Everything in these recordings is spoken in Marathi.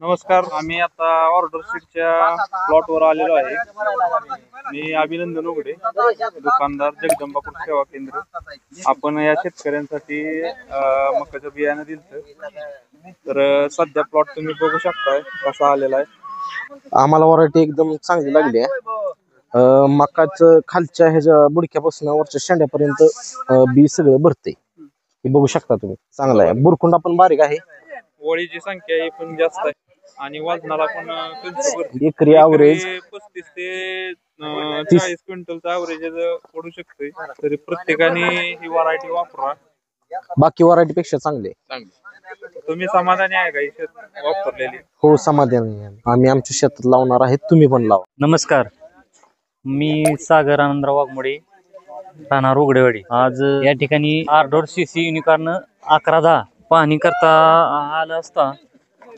नमस्कार, आम्ही आता ऑर्डर शीटच्या प्लॉटवर आलेलो आहे. मी अभिनंदन उघडे, दुकानदार जगदंबापूर सेवा केंद्र. आपण या शेतकऱ्यांसाठी मकाचं बियाणं दिलं. तर सध्या प्लॉट तुम्ही बघू शकताय कसा आलेला आहे. आम्हाला व्हरायटी एकदम चांगली लागली आहे. मकाचं खालच्या ह्याच्या बुडक्यापासून वरच्या शेंड्यापर्यंत बी सगळं भरते. हे बघू शकता तुम्ही, चांगला आहे. बुरकुंडा पण बारीक आहे, ओळीची संख्या ही पण जास्त आहे आणि वजनाला पण एकरी ॲव्हरेज 35 ते 40 क्विंटलचं ॲव्हरेज पडू शकते. तरी प्रत्येकाने ही व्हरायटी वापरा. बाकी व्हरायटी पेक्षा चांगली आहे. तुम्ही समाधानी आहे का ही शेत वापरलेली? हो, समाधानी आहे. आम्ही आमच्या शेतात लावणार आहेत, तुम्ही पण लावा. नमस्कार, मी सागर आनंदराव वाघमोडे, राहणार उघडेवाडी. आज या ठिकाणी आर्डोर सीसी युनिकॉर्न 1110 पाहणी करता आलं असता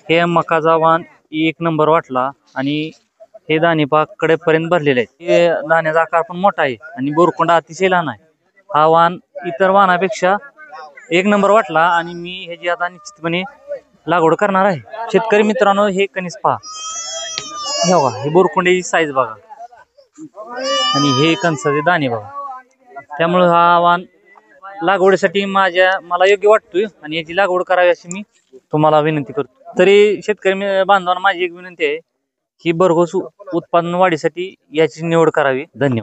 हे मकाचा वाण एक नंबर वाटला आणि हे दाणे पाक कडेपर्यंत भरलेले आहेत. हे दाण्याचा आकार पण मोठा आहे आणि बोरकोंडा अतिशय लहान आहे. हा वाण इतर वाणापेक्षा एक नंबर वाटला आणि मी ह्याची आता निश्चितपणे लागवड करणार आहे. शेतकरी मित्रांनो, हे कणीस पहा, हे बघा, हे बोरकोंड्याची साईज बघा आणि हे कणसाचे दाणे बघा. त्यामुळे हा वाण लागवडीसाठी मला योग्य वाटतोय आणि याची लागवड करावी अशी मी तुम्हाला विनंती करतो. तरी शेतकरी बांधवांना माझी एक विनंती आहे की भरघोस उत्पादन वाढीसाठी याची निवड करावी. धन्यवाद.